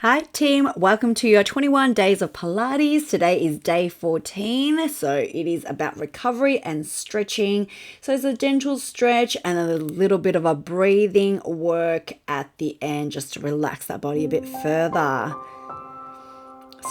Hi team, welcome to your 21 days of Pilates. Today is day 14, so it is about recovery and stretching. So it's a gentle stretch and a little bit of a breathing work at the end just to relax that body a bit further.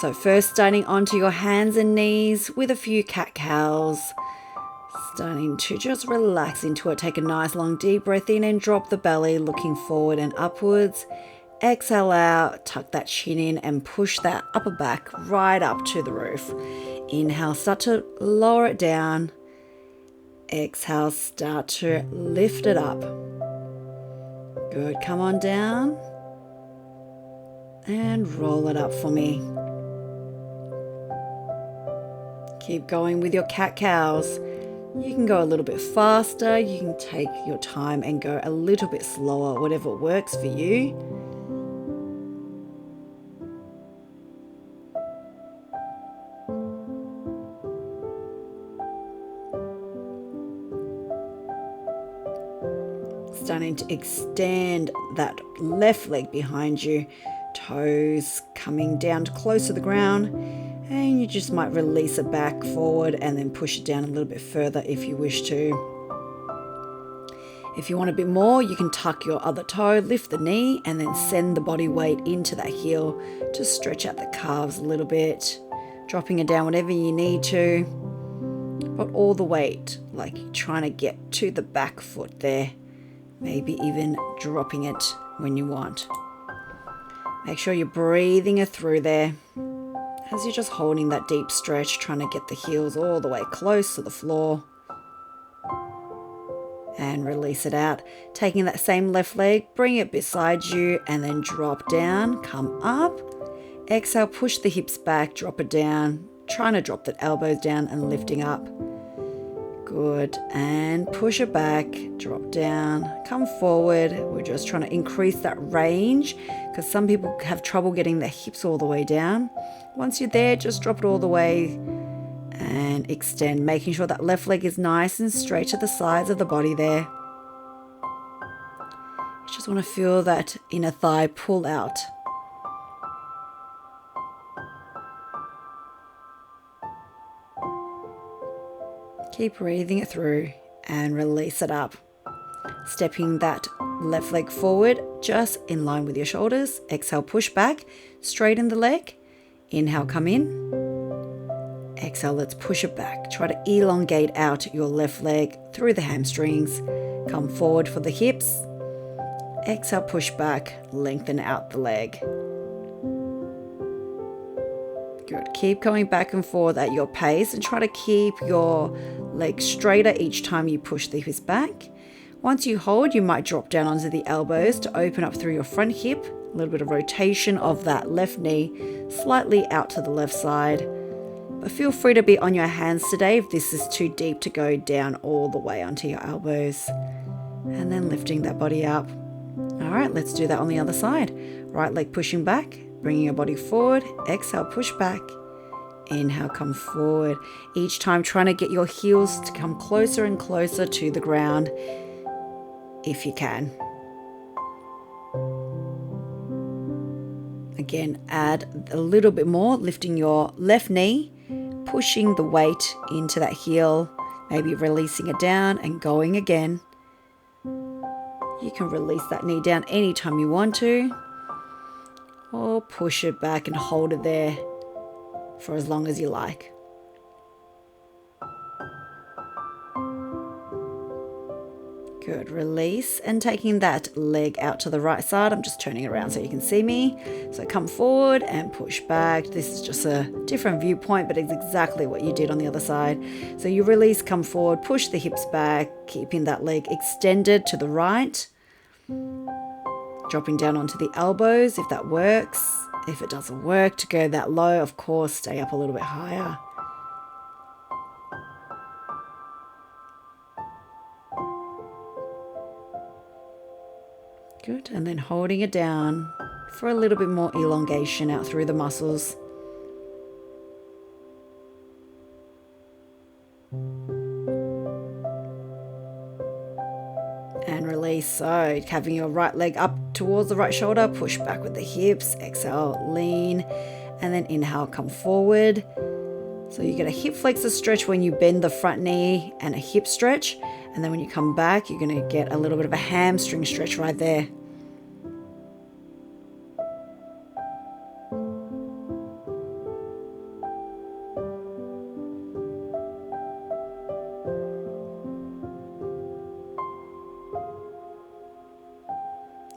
So first starting onto your hands and knees with a few cat-cows. Starting to just relax into it. Take a nice long deep breath in and drop the belly, looking forward and upwards. Exhale out, tuck that chin in and push that upper back right up to the roof. Inhale, start to lower it down. Exhale, start to lift it up. Good, come on down and roll it up for me. Keep going with your cat-cows. You can go a little bit faster, you can take your time and go a little bit slower, whatever works for you. Starting to extend that left leg behind you, toes coming down close to the ground, and you just might release it back forward and then push it down a little bit further if you wish to. If you want a bit more, you can tuck your other toe, lift the knee, and then send the body weight into that heel to stretch out the calves a little bit, dropping it down whenever you need to, but all the weight, like you're trying to get to the back foot there. Maybe even dropping it when you want. Make sure you're breathing it through there as you're just holding that deep stretch, trying to get the heels all the way close to the floor. And release it out. Taking that same left leg, bring it beside you and then drop down, come up. Exhale, push the hips back, drop it down. Trying to drop the elbows down and lifting up. Good, and push it back, drop down, come forward. We're just trying to increase that range because some people have trouble getting their hips all the way down. Once you're there, just drop it all the way and extend, making sure that left leg is nice and straight to the sides of the body there. You just want to feel that inner thigh pull out. Keep breathing it through and release it up. Stepping that left leg forward, just in line with your shoulders. Exhale, push back, straighten the leg. Inhale, come in. Exhale, let's push it back. Try to elongate out your left leg through the hamstrings. Come forward for the hips. Exhale, push back, lengthen out the leg. Good. Keep going back and forth at your pace and try to keep your legs straighter each time you push the hips back. Once you hold, you might drop down onto the elbows to open up through your front hip. A little bit of rotation of that left knee slightly out to the left side. But feel free to be on your hands today if this is too deep to go down all the way onto your elbows. And then lifting that body up. All right, let's do that on the other side. Right leg pushing back. Bringing your body forward, exhale, push back, inhale, come forward. Each time trying to get your heels to come closer and closer to the ground if you can. Again, add a little bit more, lifting your left knee, pushing the weight into that heel, maybe releasing it down and going again. You can release that knee down anytime you want to. Or push it back and hold it there for as long as you like. Good, release and taking that leg out to the right side. I'm just turning around so you can see me. So come forward and push back. This is just a different viewpoint, but it's exactly what you did on the other side. So you release, come forward, push the hips back, keeping that leg extended to the right. Dropping down onto the elbows if that works. If it doesn't work to go that low, of course, stay up a little bit higher. Good, and then holding it down for a little bit more elongation out through the muscles. And release. release. So having your right leg up towards the right shoulder, push back with the hips, exhale, lean, and then inhale, come forward. So you get a hip flexor stretch when you bend the front knee and a hip stretch. And then when you come back, you're going to get a little bit of a hamstring stretch right there.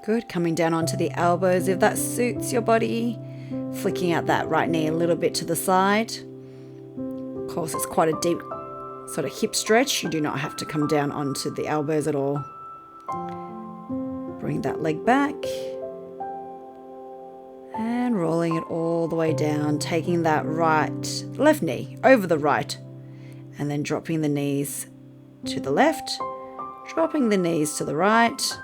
Good, coming down onto the elbows if that suits your body. Flicking out that right knee a little bit to the side. Of course, it's quite a deep sort of hip stretch. You do not have to come down onto the elbows at all. Bring that leg back. And rolling it all the way down, taking that left knee over the right. And then dropping the knees to the left. Dropping the knees to the right.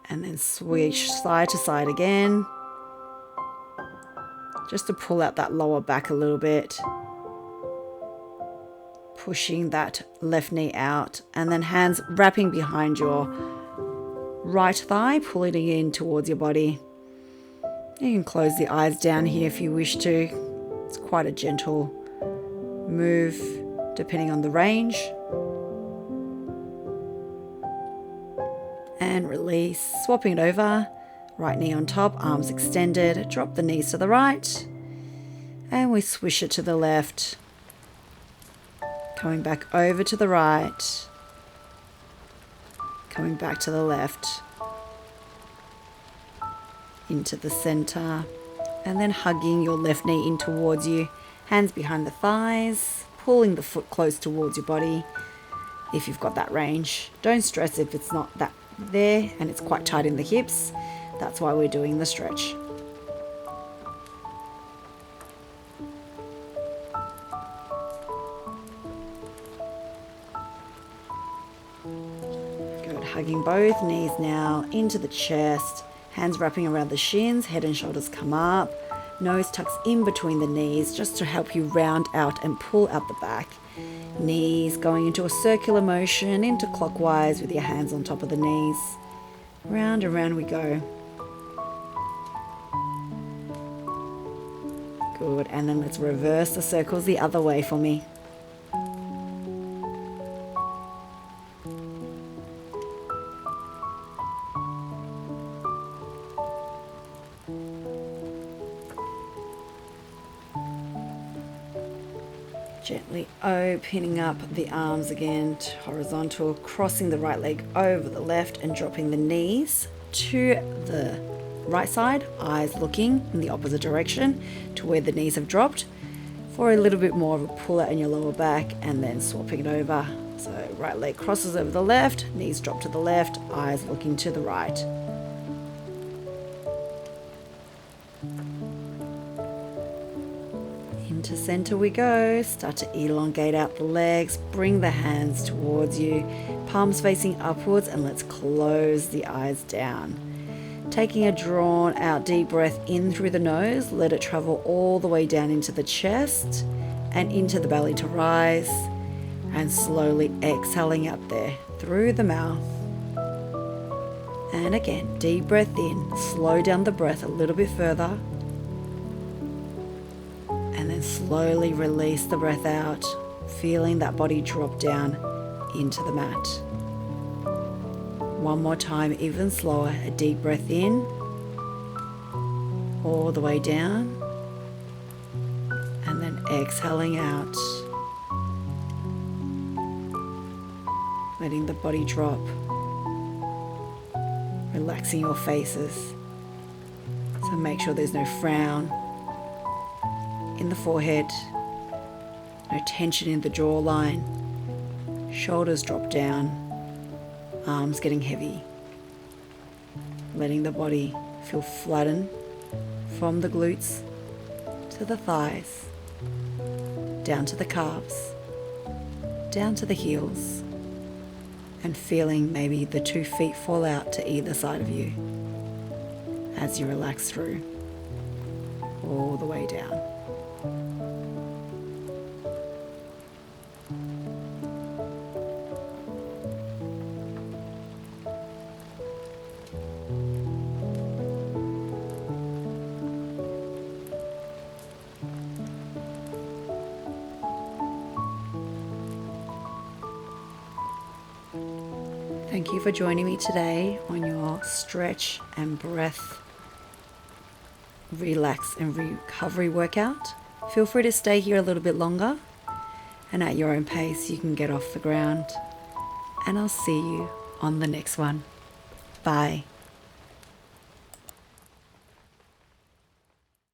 And then switch side to side again. Just to pull out that lower back a little bit. Pushing that left knee out. And then hands wrapping behind your right thigh, pulling it in towards your body. You can close the eyes down here if you wish to. It's quite a gentle move depending on the range. And release, swapping it over. Right knee on top, arms extended. Drop the knees to the right. And we swish it to the left. Coming back over to the right. Coming back to the left. Into the center. And then hugging your left knee in towards you. Hands behind the thighs. Pulling the foot close towards your body. If you've got that range. Don't stress if it's not that there and it's quite tight in the hips. That's why we're doing the stretch. Good, hugging both knees now into the chest, hands wrapping around the shins, head and shoulders come up, nose tucks in between the knees just to help you round out and pull out the back. Knees going into a circular motion, into clockwise with your hands on top of the knees. Round and round we go. Good, and then let's reverse the circles the other way for me. Gently opening up the arms again to horizontal, crossing the right leg over the left and dropping the knees to the right side, eyes looking in the opposite direction to where the knees have dropped for a little bit more of a pull out in your lower back, and then swapping it over. So right leg crosses over the left, knees drop to the left, eyes looking to the right. Into center we go. Start to elongate out the legs, bring the hands towards you, palms facing upwards, and let's close the eyes down. Taking a drawn out deep breath in through the nose, let it travel all the way down into the chest and into the belly to rise, and slowly exhaling out there through the mouth. And again, deep breath in, slow down the breath a little bit further, and then slowly release the breath out, feeling that body drop down into the mat. One more time, even slower, a deep breath in, all the way down, and then exhaling out, letting the body drop, relaxing your faces. So make sure there's no frown in the forehead, no tension in the jawline, shoulders drop down, arms getting heavy, letting the body feel flattened from the glutes to the thighs, down to the calves, down to the heels, and feeling maybe the 2 feet fall out to either side of you as you relax through all the way down. Thank you for joining me today on your stretch and breath, relax and recovery workout. Feel free to stay here a little bit longer, and at your own pace you can get off the ground. And I'll see you on the next one. Bye.